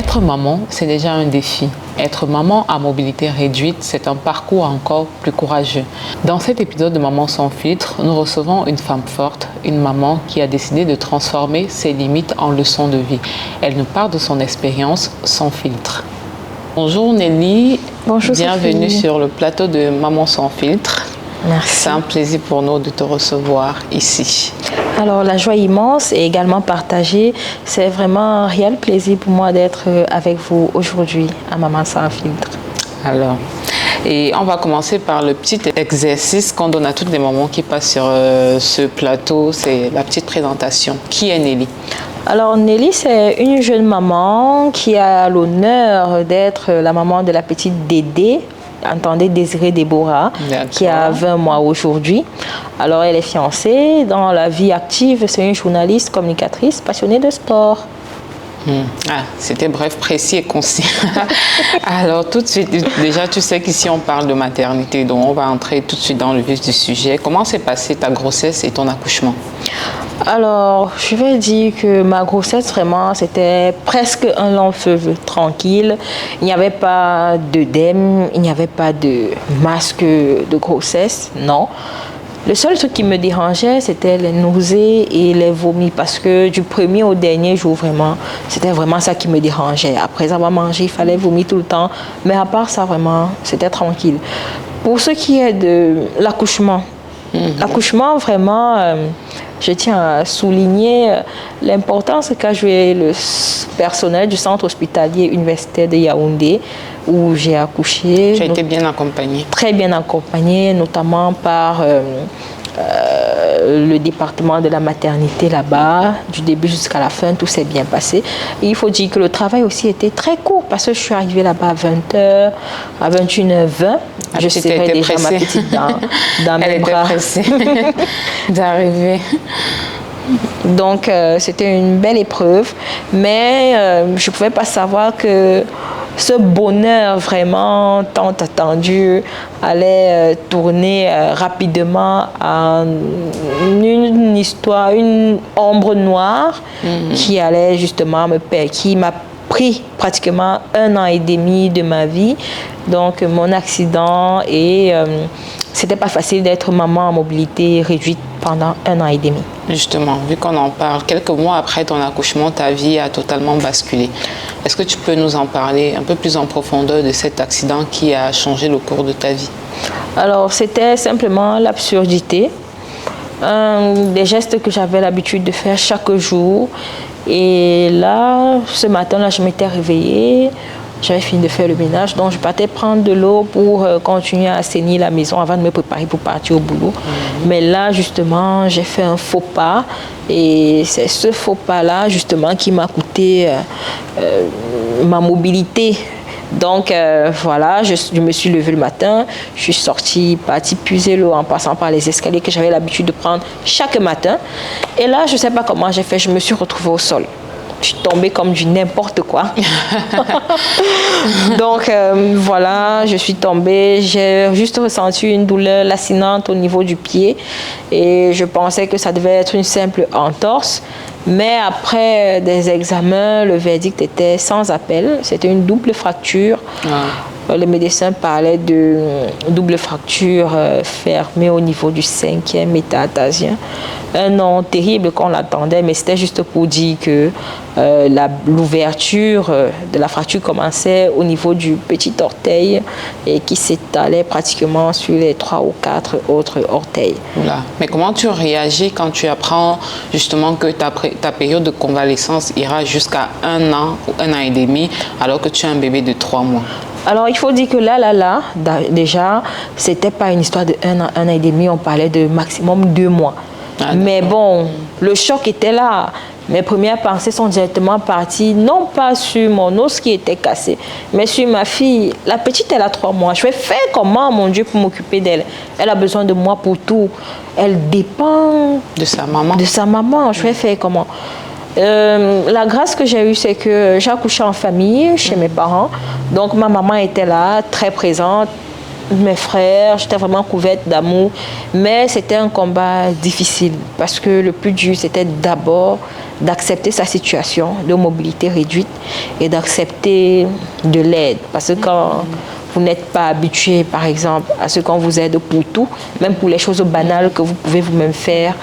Être maman, c'est déjà un défi. Être maman à mobilité réduite, c'est un parcours encore plus courageux. Dans cet épisode de Maman sans filtre, nous recevons une femme forte, une maman qui a décidé de transformer ses limites en leçons de vie. Elle nous parle de son expérience sans filtre. Bonjour Nelly, bonjour bienvenue Sophie. sur le plateau de Maman sans filtre. Merci. C'est un plaisir pour nous de te recevoir ici. Alors la joie immense et également partagée, c'est vraiment un réel plaisir pour moi d'être avec vous aujourd'hui à Maman sans filtre. Alors, et on va commencer par le petit exercice qu'on donne à toutes les mamans qui passent sur ce plateau, c'est la petite présentation. Qui est Nelly? Alors Nelly, c'est une jeune maman qui a l'honneur d'être la maman de la petite Dédé, entendez Désirée Déborah, qui a 20 mois aujourd'hui. Alors elle est fiancée, dans la vie active, c'est une journaliste, communicatrice, passionnée de sport. Ah, c'était bref, précis et concis. Alors tout de suite, déjà tu sais qu'ici on parle de maternité, donc on va entrer tout de suite dans le vif du sujet. Comment s'est passée ta grossesse et ton accouchement? Alors, je vais dire que ma grossesse, vraiment, c'était presque un long fleuve tranquille. Il n'y avait pas d'œdème, il n'y avait pas de masque de grossesse, non. Le seul truc qui me dérangeait, c'était les nausées et les vomis, parce que du premier au dernier jour, vraiment, c'était vraiment ça qui me dérangeait. Après avoir mangé, il fallait vomir tout le temps, mais à part ça, vraiment, c'était tranquille. Pour ce qui est de l'accouchement, l'accouchement, vraiment, je tiens à souligner l'importance qu'a joué le personnel du centre hospitalier universitaire de Yaoundé, où j'ai accouché. Tu as été bien accompagnée? Très bien accompagnée, notamment par le département de la maternité là-bas. Du début jusqu'à la fin, tout s'est bien passé. Et il faut dire que le travail aussi était très court, parce que je suis arrivée là-bas à 20h, à 21h20. Je serrais déjà ma petite dans mes bras. Elle était pressée d'arriver. Donc, c'était une belle épreuve, mais je ne pouvais pas savoir que ce bonheur vraiment tant attendu allait tourner rapidement en une histoire, une ombre noire qui allait justement qui m'a pris pratiquement 1 an et demi de ma vie. Donc, mon accident et c'était pas facile d'être maman en mobilité réduite pendant 1 an et demi. Justement, vu qu'on en parle, quelques mois après ton accouchement, ta vie a totalement basculé. Est-ce que tu peux nous en parler un peu plus en profondeur de cet accident qui a changé le cours de ta vie? Alors, c'était simplement l'absurdité. Des gestes que j'avais l'habitude de faire chaque jour. Et là, ce matin-là, je m'étais réveillée. J'avais fini de faire le ménage, donc je partais prendre de l'eau pour continuer à assainir la maison avant de me préparer pour partir au boulot. Mais là, justement, j'ai fait un faux pas et c'est ce faux pas-là, justement, qui m'a coûté ma mobilité. Donc voilà, je me suis levée le matin, je suis sortie, partie puiser l'eau en passant par les escaliers que j'avais l'habitude de prendre chaque matin. Et là, je ne sais pas comment j'ai fait, je me suis retrouvée au sol. Je suis tombée comme du n'importe quoi. Donc voilà, je suis tombée. J'ai juste ressenti une douleur lancinante au niveau du pied. Et je pensais que ça devait être une simple entorse. Mais après des examens, le verdict était sans appel. C'était une double fracture. Le médecin parlait de double fracture fermée au niveau du 5e métatarsier. Un nom terrible qu'on l'attendait, mais c'était juste pour dire que l'ouverture de la fracture commençait au niveau du petit orteil et qui s'étalait pratiquement sur les 3 ou 4 autres orteils. Voilà. Mais comment tu réagis quand tu apprends justement que ta période de convalescence ira jusqu'à 1 an ou 1 an et demi alors que tu as un bébé de 3 mois? Alors, il faut dire que là, déjà, c'était pas une histoire de 1 an, 1 an et demi, on parlait de maximum 2 mois. Mais bon, le choc était là. Mes premières pensées sont directement parties, non pas sur mon os qui était cassé, mais sur ma fille. La petite, elle a 3 mois. Je vais faire comment, mon Dieu, pour m'occuper d'elle? Elle a besoin de moi pour tout. Elle dépend de sa maman. De sa maman. Je vais faire comment? La grâce que j'ai eue, c'est que j'ai accouché en famille, chez mes parents. Donc, ma maman était là, très présente. Mes frères, j'étais vraiment couverte d'amour. Mais c'était un combat difficile parce que le plus dur, c'était d'abord d'accepter sa situation de mobilité réduite et d'accepter de l'aide. Parce que quand vous n'êtes pas habitué, par exemple, à ce qu'on vous aide pour tout, même pour les choses banales que vous pouvez vous-même faire,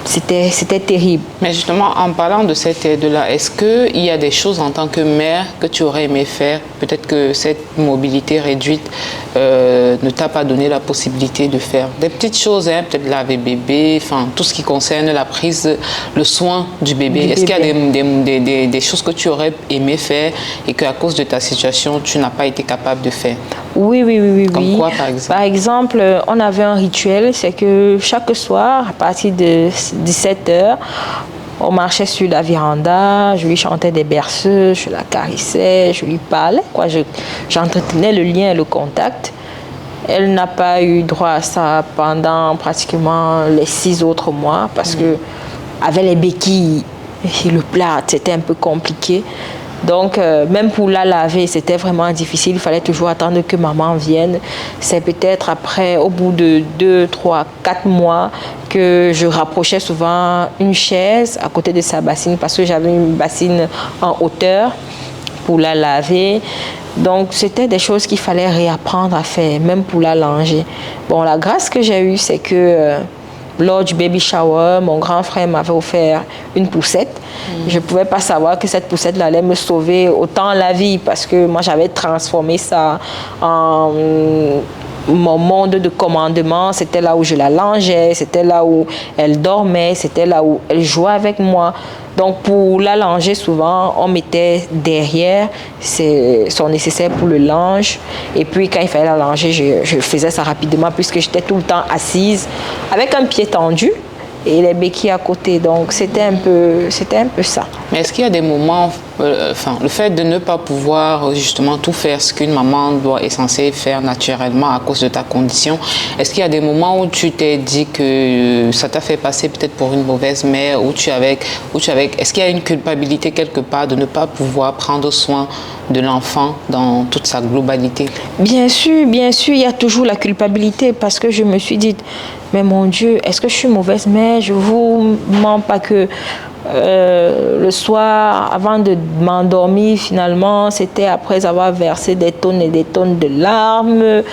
c'était terrible. Mais justement, en parlant de cette aide-là, est-ce qu'il y a des choses en tant que mère que tu aurais aimé faire? Peut-être que cette mobilité réduite ne t'a pas donné la possibilité de faire des petites choses, hein, peut-être laver bébé, enfin tout ce qui concerne la prise, le soin du bébé. Est-ce qu'il y a des choses que tu aurais aimé faire et qu'à cause de ta situation, tu n'as pas été capable de faire? Oui. Comme quoi, par exemple? Par exemple, on avait un rituel, c'est que chaque soir, à partir de 17h, on marchait sur la véranda, je lui chantais des berceuses, je la caressais, je lui parlais, quoi. J'entretenais le lien et le contact. Elle n'a pas eu droit à ça pendant pratiquement les 6 autres mois parce que avec les béquilles et le plat, c'était un peu compliqué. Donc, même pour la laver, c'était vraiment difficile. Il fallait toujours attendre que maman vienne. C'est peut-être après, au bout de 2, 3, 4 mois, que je rapprochais souvent une chaise à côté de sa bassine parce que j'avais une bassine en hauteur pour la laver. Donc, c'était des choses qu'il fallait réapprendre à faire, même pour la langer. Bon, la grâce que j'ai eue, c'est que lors du baby shower, mon grand frère m'avait offert une poussette. Je ne pouvais pas savoir que cette poussette allait me sauver autant la vie parce que moi, j'avais transformé ça en mon monde de commandement. C'était là où je la langeais, c'était là où elle dormait, c'était là où elle jouait avec moi. Donc, pour la langer, souvent, on mettait derrière son nécessaire pour le linge. Et puis, quand il fallait la langer, je faisais ça rapidement puisque j'étais tout le temps assise avec un pied tendu et les béquilles à côté. Donc, c'était un peu ça. Mais est-ce qu'il y a des moments, le fait de ne pas pouvoir justement tout faire ce qu'une maman est censée faire naturellement à cause de ta condition, est-ce qu'il y a des moments où tu t'es dit que ça t'a fait passer peut-être pour une mauvaise mère, est-ce qu'il y a une culpabilité quelque part de ne pas pouvoir prendre soin de l'enfant dans toute sa globalité? Bien sûr, il y a toujours la culpabilité parce que je me suis dit, mais mon Dieu, est-ce que je suis mauvaise mère? Je vous mens pas que le soir, avant de m'endormir, finalement, c'était après avoir versé des tonnes et des tonnes de larmes.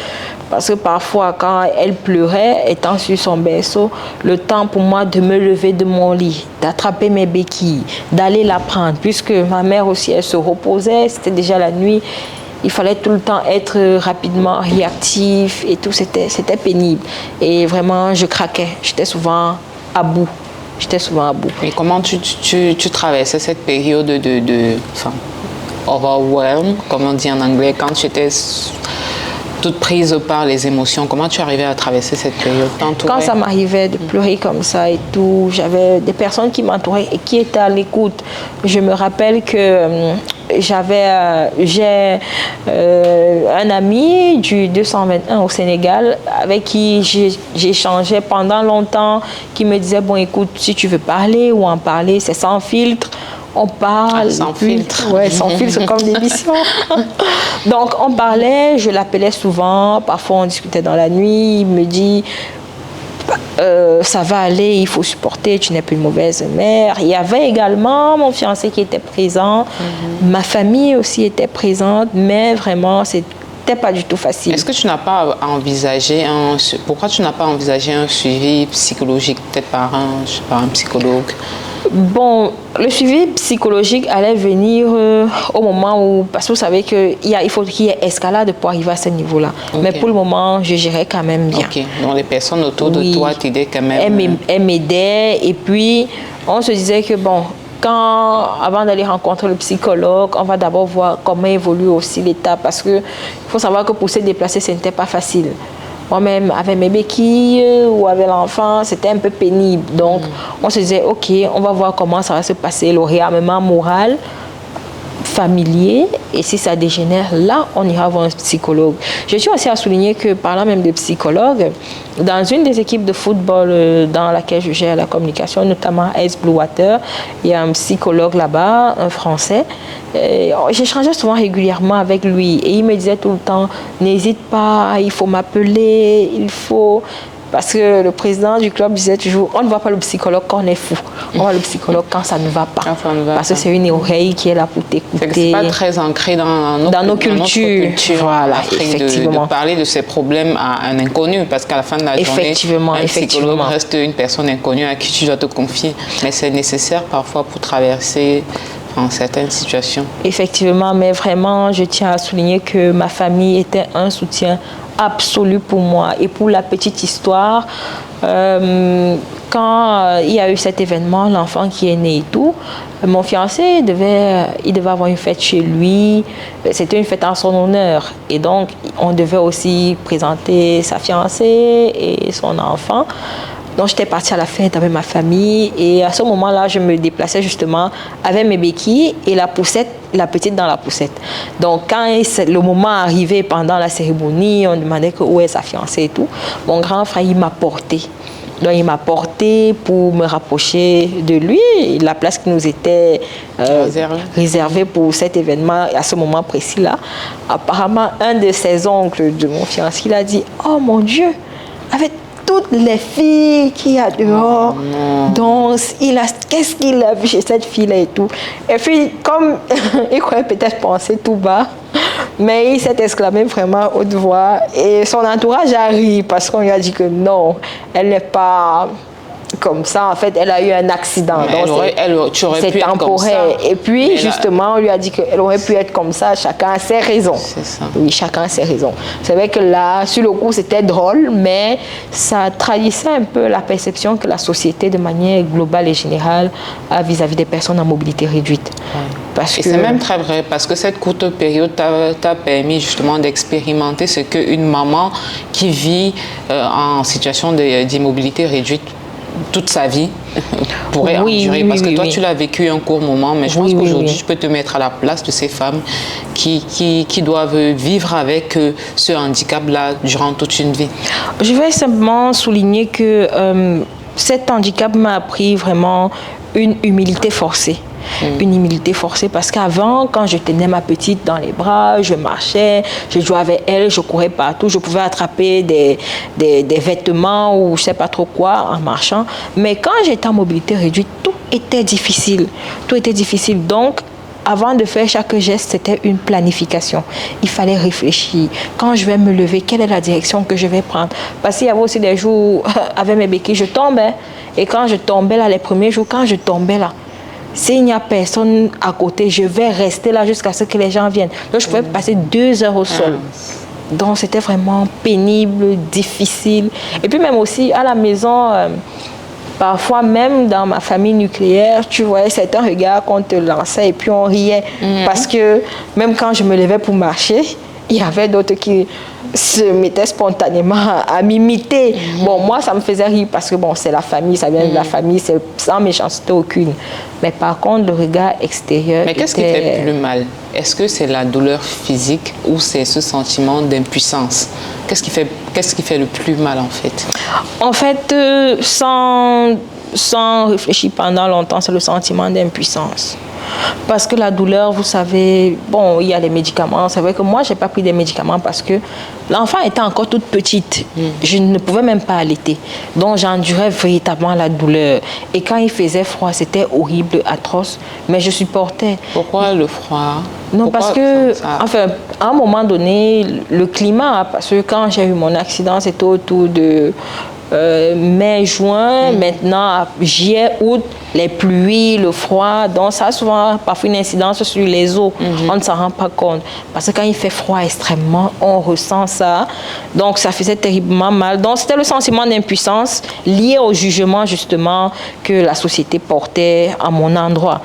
Parce que parfois, quand elle pleurait, étant sur son berceau, le temps pour moi de me lever de mon lit, d'attraper mes béquilles, d'aller la prendre, puisque ma mère aussi, elle se reposait, c'était déjà la nuit. Il fallait tout le temps être rapidement réactif et tout, c'était pénible. Et vraiment, je craquais. J'étais souvent à bout. Et comment tu traversais cette période de overwhelm, comme on dit en anglais, quand tu étais toute prise par les émotions? Comment tu arrivais à traverser cette période? Quand ça m'arrivait de pleurer comme ça et tout, j'avais des personnes qui m'entouraient et qui étaient à l'écoute. Je me rappelle que j'ai un ami du 221 au Sénégal avec qui j'échangeais pendant longtemps, qui me disait, bon écoute, si tu veux parler ou en parler, c'est sans filtre. On parle. Sans filtre. Oui, sans filtre, comme l'émission. Donc, on parlait, je l'appelais souvent. Parfois, on discutait dans la nuit. Il me dit, ça va aller, il faut supporter, tu n'es plus une mauvaise mère. Il y avait également mon fiancé qui était présent. Ma famille aussi était présente, mais vraiment, c'était pas du tout facile. Est-ce que tu n'as pas envisagé pourquoi tu n'as pas envisagé un suivi psychologique, peut-être par un psychologue? Bon, le suivi psychologique allait venir au moment où, parce que vous savez qu'il faut qu'il y ait escalade pour arriver à ce niveau-là. Okay. Mais pour le moment, je gérais quand même bien. Ok, donc les personnes autour de toi t'aidaient quand même. Elles m'aidaient et puis on se disait que bon, avant d'aller rencontrer le psychologue, on va d'abord voir comment évolue aussi l'état parce qu'il faut savoir que pour se déplacer, ce n'était pas facile. Moi-même, avec mes béquilles ou avec l'enfant, c'était un peu pénible. Donc, on se disait, OK, on va voir comment ça va se passer, le réarmement moral, familier. Et si ça dégénère, là, on ira voir un psychologue. Je tiens aussi à souligner que, parlant même de psychologue, dans une des équipes de football dans laquelle je gère la communication, notamment AS Blue Water, il y a un psychologue là-bas, un Français. J'échangeais souvent régulièrement avec lui et il me disait tout le temps, n'hésite pas, il faut m'appeler, il faut... Parce que le président du club disait toujours, on ne voit pas le psychologue quand on est fou. On voit le psychologue quand ça ne va pas. Parce que c'est une oreille qui est là pour t'écouter. C'est pas très ancré dans nos cultures. Voilà, effectivement. De parler de ces problèmes à un inconnu. Parce qu'à la fin de la journée, un psychologue reste une personne inconnue à qui tu dois te confier. Mais c'est nécessaire parfois pour traverser en certaines situations. Effectivement, mais vraiment, je tiens à souligner que ma famille était un soutien absolu pour moi. Et pour la petite histoire, quand il y a eu cet événement, l'enfant qui est né et tout, mon fiancé, il devait avoir une fête chez lui. C'était une fête en son honneur. Et donc, on devait aussi présenter sa fiancée et son enfant. Donc, j'étais partie à la fête avec ma famille et à ce moment-là, je me déplaçais justement avec mes béquilles et la poussette, la petite dans la poussette. Donc, quand le moment arrivait pendant la cérémonie, on demandait où est sa fiancée et tout. Mon grand frère, il m'a porté. Donc, il m'a porté pour me rapprocher de lui. La place qui nous était réservée pour cet événement, à ce moment précis-là. Apparemment, un de ses oncles de mon fiancé, il a dit « Oh mon Dieu, avec toutes les filles qu'il y a dehors, donc qu'est-ce qu'il a vu chez cette fille-là et tout. » Et puis, comme il croyait peut-être penser tout bas, mais il s'est exclamé vraiment haute voix. Et son entourage a ri parce qu'on lui a dit que non, elle n'est pas comme ça. En fait, elle a eu un accident. C'est temporaire. Et puis, mais justement, on lui a dit qu'elle aurait pu être comme ça. Chacun a ses raisons. C'est ça. Oui, chacun a ses raisons. C'est vrai que là, sur le coup, c'était drôle, mais ça trahissait un peu la perception que la société, de manière globale et générale, a vis-à-vis des personnes à mobilité réduite. Ouais. Et c'est même très vrai, parce que cette courte période t'a permis justement d'expérimenter ce qu'une maman qui vit en situation d'immobilité réduite toute sa vie pourrait endurer. Parce que toi, tu l'as vécu un court moment, mais je pense qu'aujourd'hui, je peux te mettre à la place de ces femmes qui doivent vivre avec ce handicap-là durant toute une vie. Je vais simplement souligner que cet handicap m'a appris vraiment une humilité forcée. Une humilité forcée parce qu'avant, quand je tenais ma petite dans les bras, je marchais, je jouais avec elle, je courais partout, je pouvais attraper des vêtements ou je ne sais pas trop quoi en marchant. Mais quand j'étais en mobilité réduite, tout était difficile. Tout était difficile. Donc, avant de faire chaque geste, c'était une planification. Il fallait réfléchir. Quand je vais me lever, quelle est la direction que je vais prendre? Parce qu'il y avait aussi des jours, avec mes béquilles, je tombais. Et quand je tombais là, les premiers jours, quand je tombais là, s'il n'y a personne à côté, je vais rester là jusqu'à ce que les gens viennent. Donc, je pouvais passer 2 heures au sol. Donc, c'était vraiment pénible, difficile. Et puis, même aussi, à la maison, parfois, même dans ma famille nucléaire, tu voyais certains regards qu'on te lançait et puis on riait. Parce que même quand je me levais pour marcher, il y avait d'autres qui se mettaient spontanément à m'imiter. Bon, moi, ça me faisait rire parce que bon, c'est la famille, ça vient de la famille, c'est sans méchanceté aucune. Mais par contre, le regard extérieur. Mais qu'est-ce qui fait plus mal? Est-ce que c'est la douleur physique ou c'est ce sentiment d'impuissance? Qu'est-ce qui fait le plus mal en fait? En fait, sans réfléchir pendant longtemps, c'est le sentiment d'impuissance. Parce que la douleur, vous savez, bon, il y a les médicaments. C'est vrai que moi, je n'ai pas pris des médicaments parce que l'enfant était encore toute petite. Je ne pouvais même pas allaiter. Donc, j'endurais véritablement la douleur. Et quand il faisait froid, c'était horrible, atroce. Mais je supportais. Pourquoi le froid? Non, parce que, enfin, à un moment donné, le climat, parce que quand j'ai eu mon accident, c'était autour de mai, juin, maintenant, juillet, août, les pluies, le froid. Donc, ça a souvent parfois une incidence sur les os. On ne s'en rend pas compte. Parce que quand il fait froid extrêmement, on ressent ça. Donc, ça faisait terriblement mal. Donc, c'était le sentiment d'impuissance lié au jugement, justement, que la société portait à mon endroit.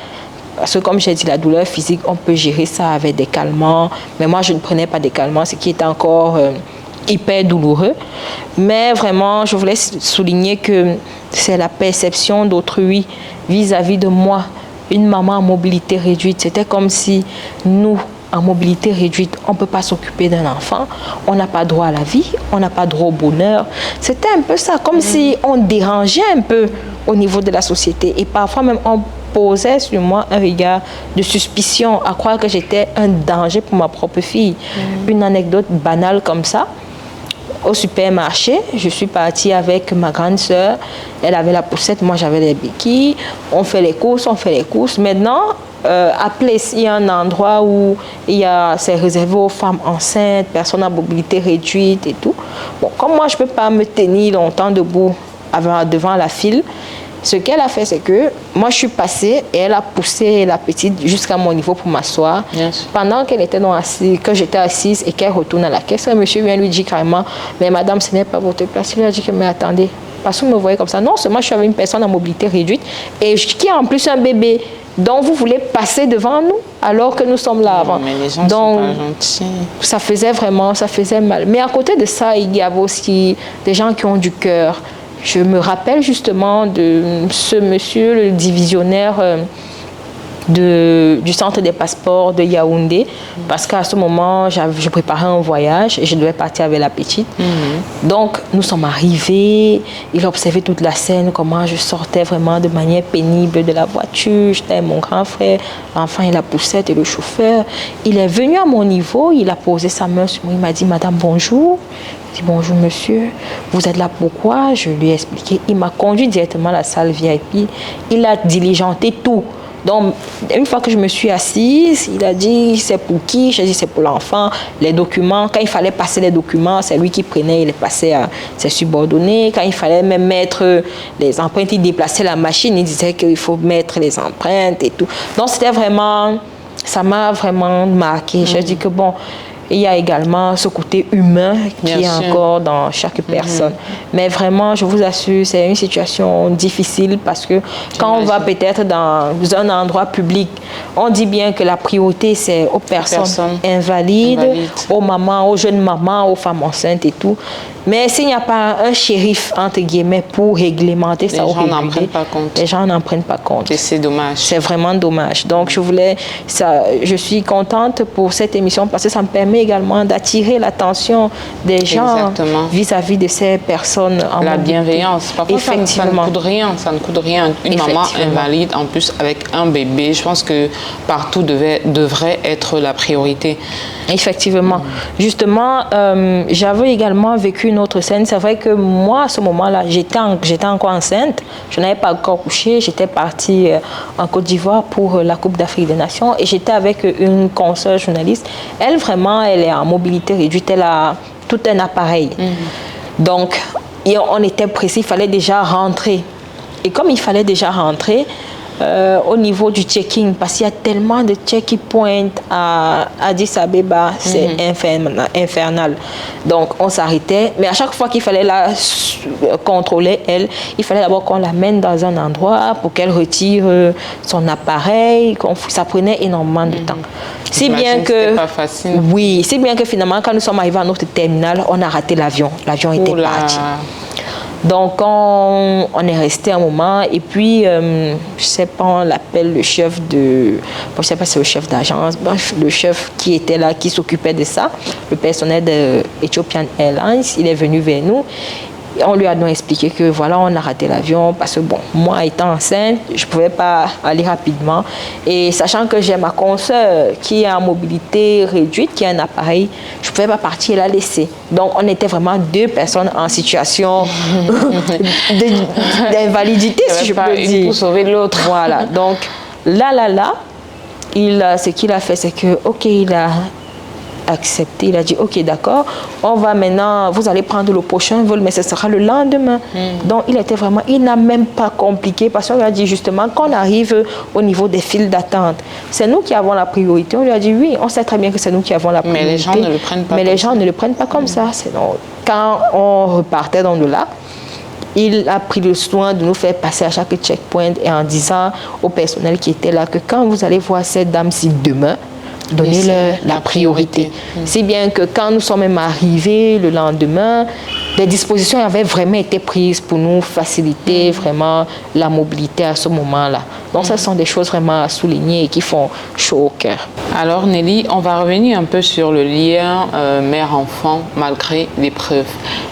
Parce que, comme j'ai dit, la douleur physique, on peut gérer ça avec des calmants. Mais moi, je ne prenais pas des calmants, ce qui était encore hyper douloureux. Mais vraiment, je voulais souligner que c'est la perception d'autrui vis-à-vis de moi. Une maman en mobilité réduite, c'était comme si nous, en mobilité réduite, on ne peut pas s'occuper d'un enfant, on n'a pas droit à la vie, on n'a pas droit au bonheur. C'était un peu ça, comme si on dérangeait un peu au niveau de la société. Et parfois même, on posait sur moi un regard de suspicion, à croire que j'étais un danger pour ma propre fille. Une anecdote banale comme ça. au supermarché. Je suis partie avec ma grande sœur. Elle avait la poussette, moi j'avais les béquilles. On fait les courses. Maintenant, à Place, il y a un endroit où c'est réservé aux femmes enceintes, personnes à mobilité réduite et tout. Bon, comme moi, je ne peux pas me tenir longtemps debout devant la file, ce qu'elle a fait, c'est que moi, je suis passée et elle a poussé la petite jusqu'à mon niveau pour m'asseoir. Pendant qu'elle était que j'étais assise et qu'elle retourne à la caisse, le monsieur vient lui dire carrément, mais madame, ce n'est pas votre place. Il a dit que, mais attendez, parce que vous me voyez comme ça. Non seulement je suis avec une personne à mobilité réduite et qui a en plus un bébé. Donc, vous voulez passer devant nous alors que nous sommes là avant. Mais les gens sont pas gentils. Ça faisait mal. Mais à côté de ça, il y avait aussi des gens qui ont du cœur. Je me rappelle justement de ce monsieur, le divisionnaire du centre des passeports de Yaoundé, parce qu'à ce moment, je préparais un voyage et je devais partir avec la petite. Donc, nous sommes arrivés, il observait toute la scène, comment je sortais vraiment de manière pénible de la voiture. J'étais avec mon grand frère, l'enfant et la poussette et le chauffeur. Il est venu à mon niveau, il a posé sa main sur moi, il m'a dit « Madame, bonjour ». Je dis « Bonjour monsieur, vous êtes là pourquoi ?» Je lui ai expliqué. Il m'a conduit directement à la salle VIP. Il a diligenté tout. Donc, une fois que je me suis assise, il a dit c'est pour qui? J'ai dit c'est pour l'enfant. Les documents, quand il fallait passer les documents, c'est lui qui prenait, il les passait à ses subordonnés. Quand il fallait même mettre les empreintes, il déplaçait la machine, il disait qu'il faut mettre les empreintes et tout. Donc, c'était vraiment, ça m'a vraiment marqué. J'ai dit que bon, il y a également ce côté humain qui est encore dans chaque personne. Mais vraiment, je vous assure, c'est une situation difficile parce que quand on va peut-être dans un endroit public, on dit bien que la priorité, c'est aux personnes invalides, aux mamans, aux jeunes mamans, aux femmes enceintes et tout. Mais s'il n'y a pas un shérif, entre guillemets, pour réglementer ça, les gens n'en prennent pas compte. Et c'est dommage. C'est vraiment dommage. Donc, je suis contente pour cette émission parce que ça me permet également d'attirer l'attention des gens vis-à-vis de ces personnes en la mobilité. Bienveillance. Parfois, ça ne coûte rien. Ça ne coûte rien. Une maman invalide, en plus, avec un bébé, je pense que partout devrait être la priorité. Effectivement. Justement, j'avais également vécu une autre scène. C'est vrai que moi, à ce moment-là, j'étais encore enceinte. Je n'avais pas encore couché. J'étais partie en Côte d'Ivoire pour la Coupe d'Afrique des Nations et j'étais avec une consoeur journaliste. Elle, vraiment, elle est en mobilité réduite. Elle a tout un appareil. Donc, on était pressés. Il fallait déjà rentrer. Et comme il fallait déjà rentrer, au niveau du check-in, parce qu'il y a tellement de check-points à Addis Abeba, c'est infernal. Donc, on s'arrêtait. Mais à chaque fois qu'il fallait la contrôler, il fallait d'abord qu'on la mène dans un endroit pour qu'elle retire son appareil. Ça prenait énormément de temps. Si bien que, pas facile. Oui, si bien que finalement, quand nous sommes arrivés à notre terminal, on a raté l'avion. L'avion était parti. Donc, on est resté un moment et puis, je ne sais pas, on l'appelle le chef je ne sais pas si c'est le chef d'agence, le chef qui était là, qui s'occupait de ça, le personnel de Ethiopian Airlines, il est venu vers nous. On lui a donc expliqué que voilà, on a raté l'avion parce que bon, moi étant enceinte, je ne pouvais pas aller rapidement. Et sachant que j'ai ma consoeur qui est en mobilité réduite, qui a un appareil, je ne pouvais pas partir et la laisser. Donc on était vraiment deux personnes en situation d'invalidité, si je peux dire. Pour sauver l'autre. Voilà. Donc là, ce qu'il a fait, c'est que, ok, il a accepté, il a dit ok d'accord, on va maintenant, vous allez prendre le prochain vol mais ce sera le lendemain. Donc il n'a même pas compliqué parce qu'on lui a dit justement qu'on arrive au niveau des files d'attente, c'est nous qui avons la priorité. On lui a dit oui, on sait très bien que c'est nous qui avons la priorité, mais les gens ne le prennent pas, ne le prennent pas comme ça. Quand on repartait dans le lac, il a pris le soin de nous faire passer à chaque checkpoint et en disant au personnel qui était là que quand vous allez voir cette dame-ci demain, donnez-leur la priorité. Si bien que quand nous sommes même arrivés le lendemain, des dispositions avaient vraiment été prises pour nous faciliter vraiment la mobilité à ce moment-là. Donc, ce sont des choses vraiment à souligner et qui font chaud au cœur. Alors, Nelly, on va revenir un peu sur le lien mère-enfant malgré l'épreuve.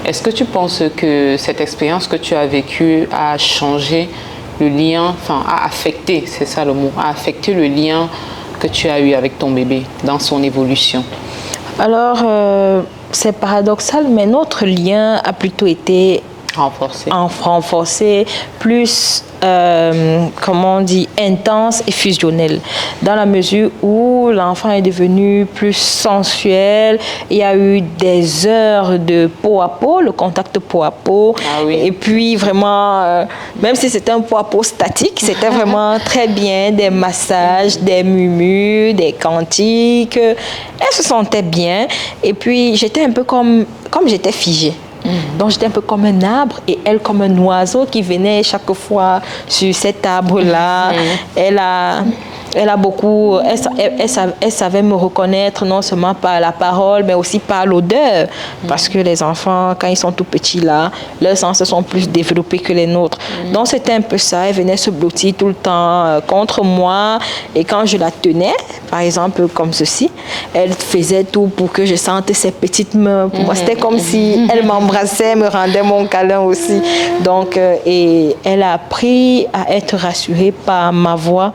Est-ce que tu penses que cette expérience que tu as vécue a changé le lien, enfin, a affecté, c'est ça le mot, a affecté le lien que tu as eu avec ton bébé dans son évolution? Alors, c'est paradoxal, mais notre lien a plutôt été renforcé, plus, comment on dit, intense et fusionnel. Dans la mesure où l'enfant est devenu plus sensuel, il y a eu des heures de peau à peau, le contact peau à peau. Ah oui. Et puis vraiment, même si c'était un peau à peau statique, c'était vraiment très bien, des massages, des murmures, des cantiques. Elle se sentait bien. Et puis j'étais un peu comme j'étais figée. Donc j'étais un peu comme un arbre et elle comme un oiseau qui venait chaque fois sur cet arbre-là. Elle a beaucoup, elle savait me reconnaître non seulement par la parole, mais aussi par l'odeur. Parce que les enfants, quand ils sont tout petits là, leurs sens sont plus développés que les nôtres. Donc c'était un peu ça. Elle venait se blottir tout le temps contre moi. Et quand je la tenais, par exemple comme ceci, elle faisait tout pour que je sente ses petites mains. Pour moi, c'était comme si elle m'embrassait, me rendait mon câlin aussi. Donc, et elle a appris à être rassurée par ma voix,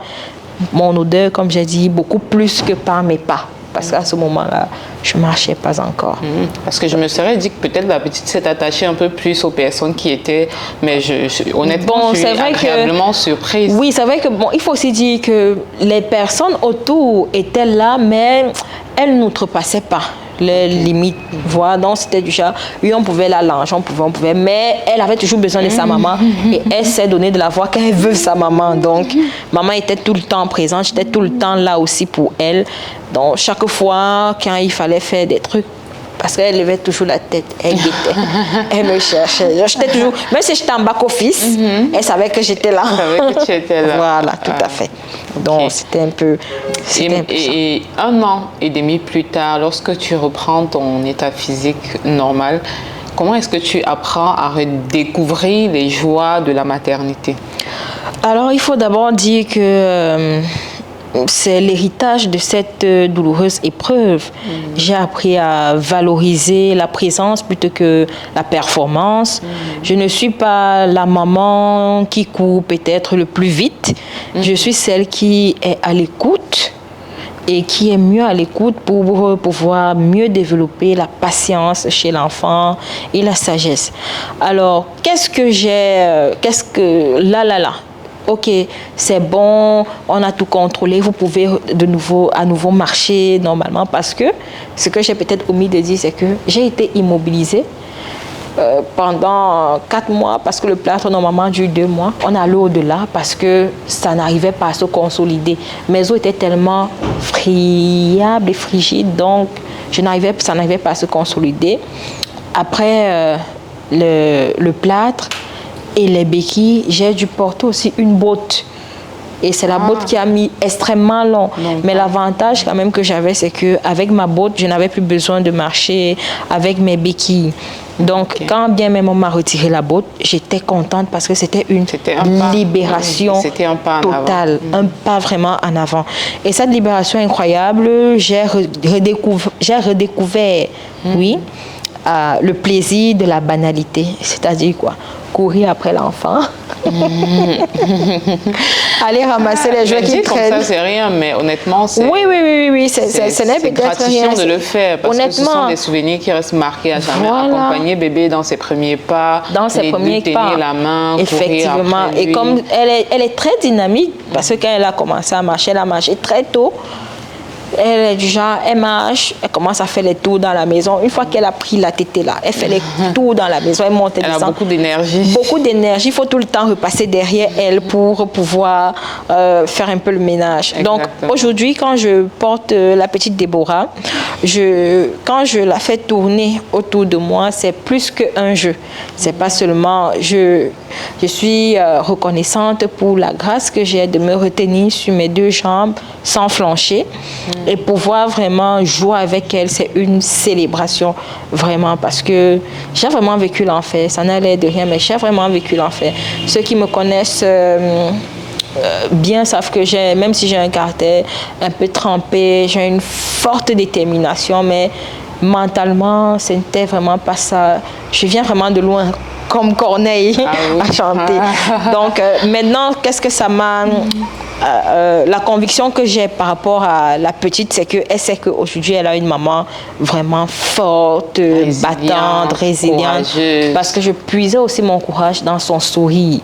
mon odeur, comme j'ai dit, beaucoup plus que par mes pas. Parce qu'à ce moment-là, je ne marchais pas encore. Parce que je me serais dit que peut-être la petite s'est attachée un peu plus aux personnes qui étaient... Mais honnêtement, je suis agréablement surprise. Oui, c'est vrai que il faut aussi dire que les personnes autour étaient là, mais elles n'outrepassaient pas les limites. Voilà, donc c'était du genre, oui, on pouvait la langer, on pouvait, mais elle avait toujours besoin de sa maman et elle s'est donné de la voix qu'elle veut sa maman. Donc, maman était tout le temps présente, j'étais tout le temps là aussi pour elle. Donc, chaque fois, quand il fallait faire des trucs, parce qu'elle levait toujours la tête, elle guettait, elle me cherchait. J'étais toujours, même si j'étais en back-office, elle savait que j'étais là. Elle savait que tu étais là. Voilà, tout à fait. Donc, c'était un peu... Et 1 an et demi plus tard, lorsque tu reprends ton état physique normal, comment est-ce que tu apprends à redécouvrir les joies de la maternité? Alors, il faut d'abord dire que... c'est l'héritage de cette douloureuse épreuve. J'ai appris à valoriser la présence plutôt que la performance. Je ne suis pas la maman qui court peut-être le plus vite. Je suis celle qui est à l'écoute et qui est mieux à l'écoute pour pouvoir mieux développer la patience chez l'enfant et la sagesse. Alors, ok, c'est bon, on a tout contrôlé, vous pouvez à nouveau marcher normalement, parce que ce que j'ai peut-être omis de dire, c'est que j'ai été immobilisée pendant 4 mois, parce que le plâtre normalement dure 2 mois. On allait au-delà parce que ça n'arrivait pas à se consolider. Mes os étaient tellement friables et frigides, donc ça n'arrivait pas à se consolider. Après le plâtre et les béquilles, j'ai dû porter aussi une botte. Et c'est la botte qui a mis extrêmement long. Mais l'avantage quand même que j'avais, c'est qu'avec ma botte, je n'avais plus besoin de marcher avec mes béquilles. Donc, quand bien même on m'a retiré la botte, j'étais contente parce que c'était une libération totale, un pas vraiment en avant. Et cette libération incroyable, j'ai redécouvert, le plaisir de la banalité. C'est-à-dire quoi? Courir après l'enfant. Aller ramasser les jouets qui traînent. Comme ça, c'est rien, mais honnêtement, c'est... Oui. Ce n'est peut-être rien. gratifiant de le faire, parce que ce sont des souvenirs qui restent marqués à jamais. Voilà. Accompagner bébé dans ses premiers pas, tenir la main, effectivement. Courir après lui. Et comme elle est très dynamique, parce que quand elle a commencé à marcher, elle a marché très tôt. Elle est du genre, elle marche, elle commence à faire les tours dans la maison. Une fois qu'elle a pris la tétée là, elle fait les tours dans la maison, elle monte et descend. Elle a beaucoup d'énergie. Beaucoup d'énergie, il faut tout le temps repasser derrière elle pour pouvoir faire un peu le ménage. Exactement. Donc aujourd'hui, quand je porte la petite Déborah, quand je la fais tourner autour de moi, c'est plus qu'un jeu. C'est pas seulement... Je suis reconnaissante pour la grâce que j'ai de me retenir sur mes 2 jambes sans flancher. Et pouvoir vraiment jouer avec elle, c'est une célébration, vraiment, parce que j'ai vraiment vécu l'enfer. Ça n'a l'air de rien, mais j'ai vraiment vécu l'enfer. Ceux qui me connaissent bien savent que même si j'ai un caractère un peu trempé, j'ai une forte détermination, mais mentalement, ce n'était vraiment pas ça. Je viens vraiment de loin, comme Corneille, à chanter. Donc maintenant, qu'est-ce que ça m'a la conviction que j'ai par rapport à la petite, c'est qu'elle sait qu'aujourd'hui, elle a une maman vraiment forte, battante, résiliente. Courageuse. Parce que je puisais aussi mon courage dans son sourire.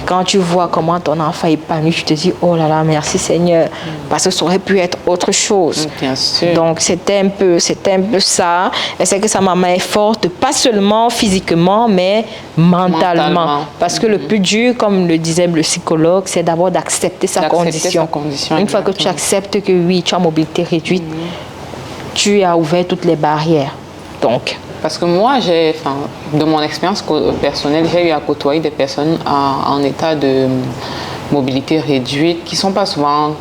Quand tu vois comment ton enfant est épanoui, tu te dis, oh là là, merci Seigneur. Parce que ça aurait pu être autre chose. Bien sûr. Donc, c'était un peu ça. Elle sait que sa maman est forte, pas seulement physiquement, mais mentalement. Parce que le plus dur, comme le disait le psychologue, c'est d'abord d'accepter sa condition. Une fois que tu acceptes que oui, tu as mobilité réduite, tu as ouvert toutes les barrières. Donc, parce que moi, de mon expérience personnelle, j'ai eu à côtoyer des personnes en état de mobilité réduite qui ne sont pas souvent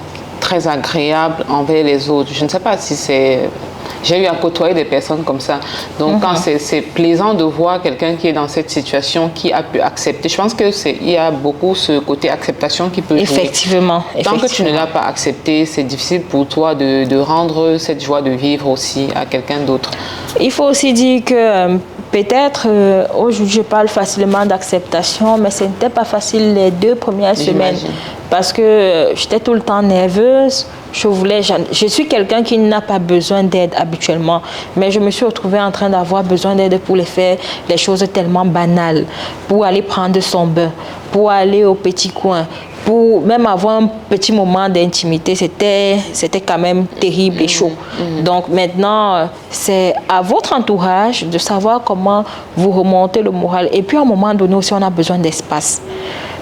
très agréables envers les autres. Je ne sais pas si c'est... J'ai eu à côtoyer des personnes comme ça. Donc, quand c'est plaisant de voir quelqu'un qui est dans cette situation, qui a pu accepter. Je pense qu'il y a beaucoup ce côté acceptation qui peut jouer. Effectivement. Tant que tu ne l'as pas accepté, c'est difficile pour toi de rendre cette joie de vivre aussi à quelqu'un d'autre. Il faut aussi dire que peut-être, aujourd'hui, je parle facilement d'acceptation, mais ce n'était pas facile les 2 premières semaines. Parce que j'étais tout le temps nerveuse. Je suis quelqu'un qui n'a pas besoin d'aide habituellement, mais je me suis retrouvée en train d'avoir besoin d'aide pour faire des choses tellement banales, pour aller prendre son bain, pour aller au petit coin, pour même avoir un petit moment d'intimité. C'était quand même terrible et chaud. Donc maintenant, c'est à votre entourage de savoir comment vous remonter le moral. Et puis à un moment donné aussi, on a besoin d'espace.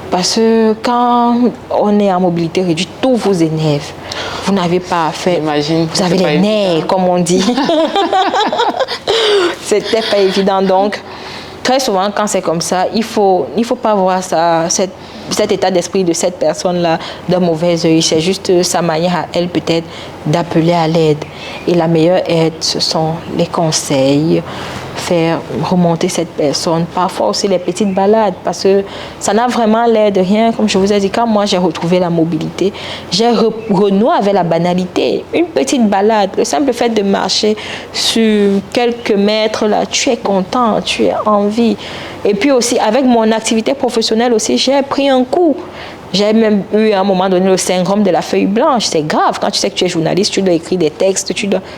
Parce que quand on est en mobilité réduite, tout vous énerve. Vous n'avez pas à faire. Vous avez les nerfs, comme on dit. C'était pas évident. Donc, très souvent, quand c'est comme ça, il faut pas voir ça, cet état d'esprit de cette personne-là d'un mauvais œil. C'est juste sa manière à elle, peut-être, d'appeler à l'aide. Et la meilleure aide, ce sont les conseils, faire remonter cette personne. Parfois aussi les petites balades, parce que ça n'a vraiment l'air de rien. Comme je vous ai dit, quand moi j'ai retrouvé la mobilité, j'ai renoué avec la banalité. Une petite balade, le simple fait de marcher sur quelques mètres, là, tu es content, tu as envie. Et puis aussi, avec mon activité professionnelle aussi, j'ai pris un coup. J'ai même eu à un moment donné le syndrome de la feuille blanche. C'est grave. Quand tu sais que tu es journaliste, tu dois écrire des textes,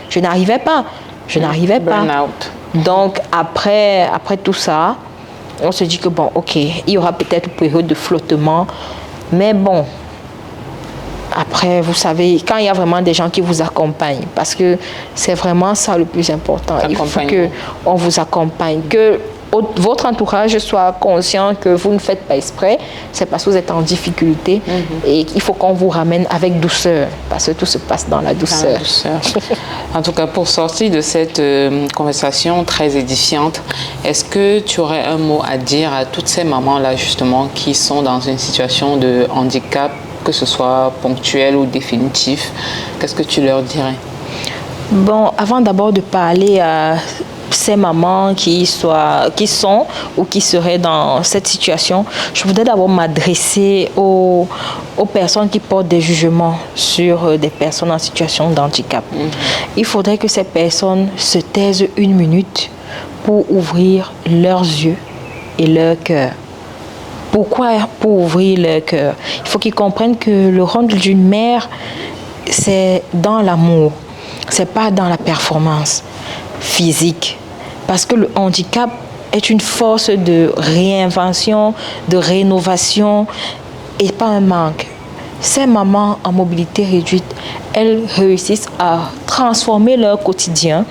je n'arrivais pas. Burnout. Donc, après tout ça, on se dit que bon, ok, il y aura peut-être une période de flottement. Mais bon, après, vous savez, quand il y a vraiment des gens qui vous accompagnent, parce que c'est vraiment ça le plus important. Il faut qu'on vous accompagne, que votre entourage soit conscient que vous ne faites pas exprès, c'est parce que vous êtes en difficulté et il faut qu'on vous ramène avec douceur, parce que tout se passe dans la douceur. En tout cas, pour sortir de cette conversation très édifiante, est-ce que tu aurais un mot à dire à toutes ces mamans-là, justement, qui sont dans une situation de handicap, que ce soit ponctuel ou définitif? Qu'est-ce que tu leur dirais? Bon, avant d'abord de parler à ces mamans qui sont ou qui seraient dans cette situation, je voudrais d'abord m'adresser aux personnes qui portent des jugements sur des personnes en situation de handicap. Il faudrait que ces personnes se taisent 1 minute pour ouvrir leurs yeux et leur cœur. Pourquoi pour ouvrir leur cœur? Il faut qu'ils comprennent que le rôle d'une mère, c'est dans l'amour, c'est pas dans la performance physique. Parce que le handicap est une force de réinvention, de rénovation et pas un manque. Ces mamans en mobilité réduite, elles réussissent à transformer leur quotidien,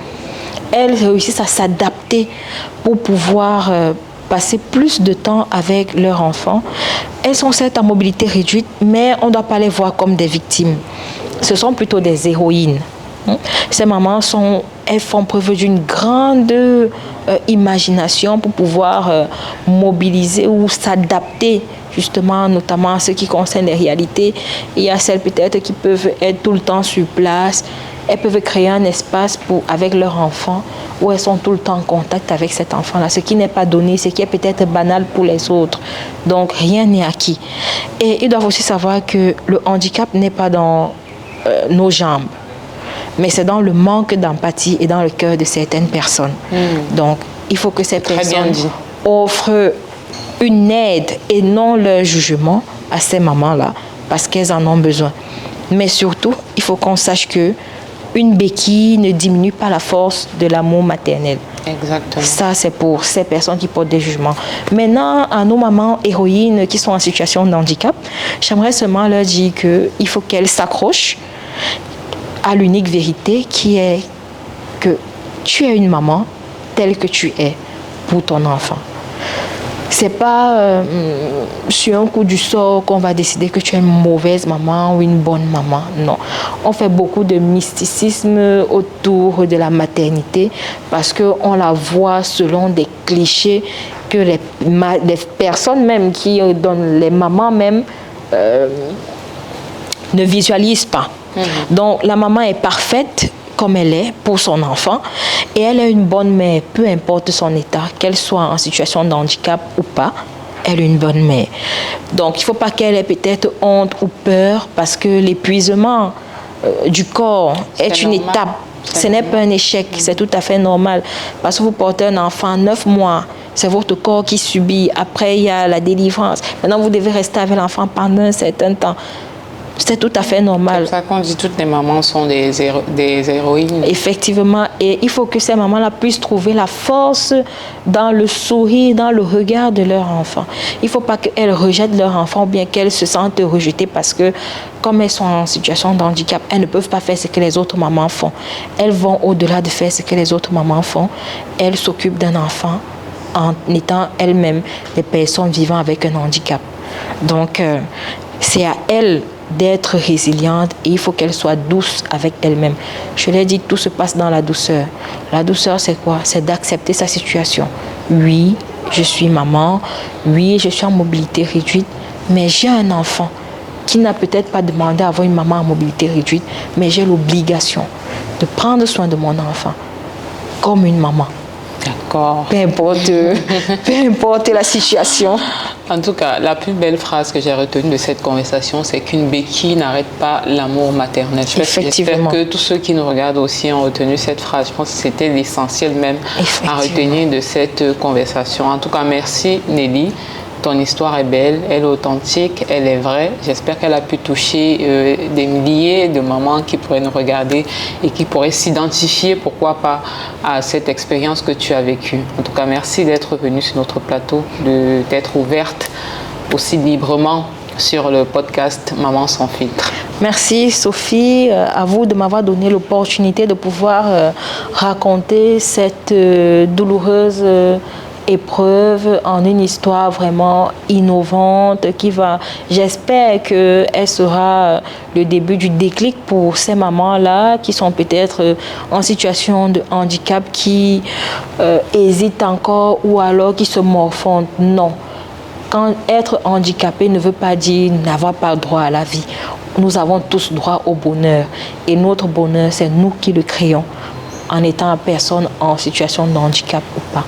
elles réussissent à s'adapter pour pouvoir passer plus de temps avec leurs enfants. Elles sont certes en mobilité réduite, mais on ne doit pas les voir comme des victimes. Ce sont plutôt des héroïnes. Ces mamans elles font preuve d'une grande imagination pour pouvoir mobiliser ou s'adapter justement, notamment à ce qui concerne les réalités. Il y a celles peut-être qui peuvent être tout le temps sur place. Elles peuvent créer un espace avec leur enfant où elles sont tout le temps en contact avec cet enfant-là. Ce qui n'est pas donné, ce qui est peut-être banal pour les autres. Donc, rien n'est acquis. Et ils doivent aussi savoir que le handicap n'est pas dans nos jambes, mais c'est dans le manque d'empathie et dans le cœur de certaines personnes. Donc, il faut que ces personnes offrent une aide et non leur jugement à ces mamans-là parce qu'elles en ont besoin. Mais surtout, il faut qu'on sache que une béquille ne diminue pas la force de l'amour maternel. Exactement. Ça, c'est pour ces personnes qui portent des jugements. Maintenant, à nos mamans héroïnes qui sont en situation de handicap, j'aimerais seulement leur dire qu'il faut qu'elles s'accrochent à l'unique vérité qui est que tu es une maman telle que tu es pour ton enfant. C'est pas sur un coup du sort qu'on va décider que tu es une mauvaise maman ou une bonne maman. Non. On fait beaucoup de mysticisme autour de la maternité parce qu'on la voit selon des clichés que les personnes même qui donnent les mamans même ne visualisent pas. Donc la maman est parfaite comme elle est pour son enfant et elle est une bonne mère, peu importe son état, qu'elle soit en situation de handicap ou pas, elle est une bonne mère. Donc il ne faut pas qu'elle ait peut-être honte ou peur parce que l'épuisement du corps est une étape. Ce n'est pas un échec, c'est tout à fait normal parce que vous portez un enfant 9 mois, c'est votre corps qui subit. Après, il y a la délivrance. Maintenant, vous devez rester avec l'enfant pendant un certain temps. C'est tout à fait normal. C'est pour ça qu'on dit que toutes les mamans sont des héroïnes. Effectivement. Et il faut que ces mamans-là puissent trouver la force dans le sourire, dans le regard de leur enfant. Il ne faut pas qu'elles rejettent leur enfant ou bien qu'elles se sentent rejetées parce que, comme elles sont en situation de handicap, elles ne peuvent pas faire ce que les autres mamans font. Elles vont au-delà de faire ce que les autres mamans font. Elles s'occupent d'un enfant en étant elles-mêmes des personnes vivant avec un handicap. Donc, c'est à elles d'être résiliente et il faut qu'elle soit douce avec elle-même. Je l'ai dit, tout se passe dans la douceur. La douceur, c'est quoi? C'est d'accepter sa situation. Oui, je suis maman. Oui, je suis en mobilité réduite. Mais j'ai un enfant qui n'a peut-être pas demandé à avoir une maman en mobilité réduite, mais j'ai l'obligation de prendre soin de mon enfant comme une maman. D'accord. Peu importe la situation. En tout cas, la plus belle phrase que j'ai retenue de cette conversation, c'est qu'une béquille n'arrête pas l'amour maternel. J'espère que tous ceux qui nous regardent aussi ont retenu cette phrase. Je pense que c'était l'essentiel même à retenir de cette conversation. En tout cas, merci Nelly. Ton histoire est belle, elle est authentique, elle est vraie. J'espère qu'elle a pu toucher des milliers de mamans qui pourraient nous regarder et qui pourraient s'identifier, pourquoi pas, à cette expérience que tu as vécue. En tout cas, merci d'être venue sur notre plateau, d'être ouverte aussi librement sur le podcast Maman sans filtre. Merci Sophie, à vous de m'avoir donné l'opportunité de pouvoir raconter cette douloureuse épreuve en une histoire vraiment innovante qui va, j'espère qu'elle sera le début du déclic pour ces mamans-là qui sont peut-être en situation de handicap, qui hésitent encore ou alors qui se morfondent. Non. Quand être handicapé ne veut pas dire n'avoir pas droit à la vie. Nous avons tous droit au bonheur et notre bonheur, c'est nous qui le créons en étant personne en situation de handicap ou pas.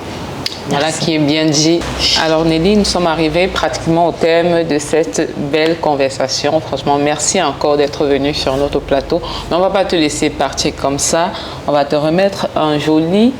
Voilà qui est bien dit. Alors Nelly, nous sommes arrivés pratiquement au thème de cette belle conversation. Franchement, merci encore d'être venue sur notre plateau. Mais on ne va pas te laisser partir comme ça. On va te remettre un joli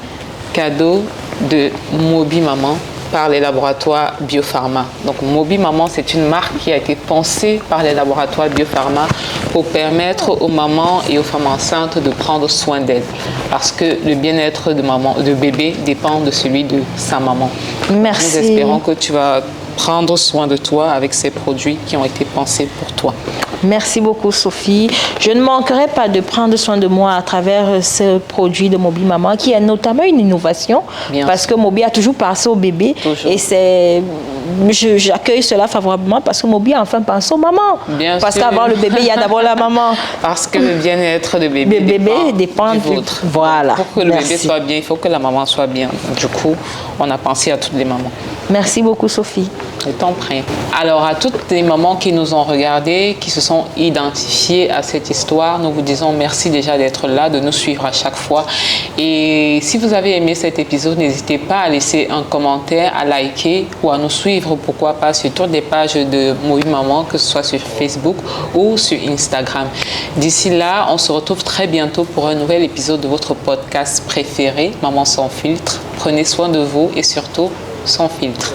cadeau de Moby Maman par les laboratoires Biopharma. Donc Moby Maman, c'est une marque qui a été pensée par les laboratoires Biopharma pour permettre aux mamans et aux femmes enceintes de prendre soin d'elles. Parce que le bien-être de bébé dépend de celui de sa maman. Merci. Nous espérons que tu vas prendre soin de toi avec ces produits qui ont été pensés pour toi. Merci beaucoup Sophie. Je ne manquerai pas de prendre soin de moi à travers ce produit de Moby Maman qui est notamment une innovation parce que Moby a toujours pensé au bébé et j'accueille cela favorablement parce que Moby a enfin pensé aux mamans. Parce qu'avant le bébé, il y a d'abord la maman. Parce que le bien-être de bébé dépend du vôtre. Voilà. Pour que le bébé soit bien, il faut que la maman soit bien. Du coup, on a pensé à toutes les mamans. Merci beaucoup Sophie. Je t'en prie. Alors, à toutes les mamans qui nous ont regardées, qui se sont identifiées à cette histoire, nous vous disons merci déjà d'être là, de nous suivre à chaque fois. Et si vous avez aimé cet épisode, n'hésitez pas à laisser un commentaire, à liker ou à nous suivre, pourquoi pas, sur toutes les pages de Moby Maman, que ce soit sur Facebook ou sur Instagram. D'ici là, on se retrouve très bientôt pour un nouvel épisode de votre podcast préféré, Maman sans filtre. Prenez soin de vous et surtout, sans filtre.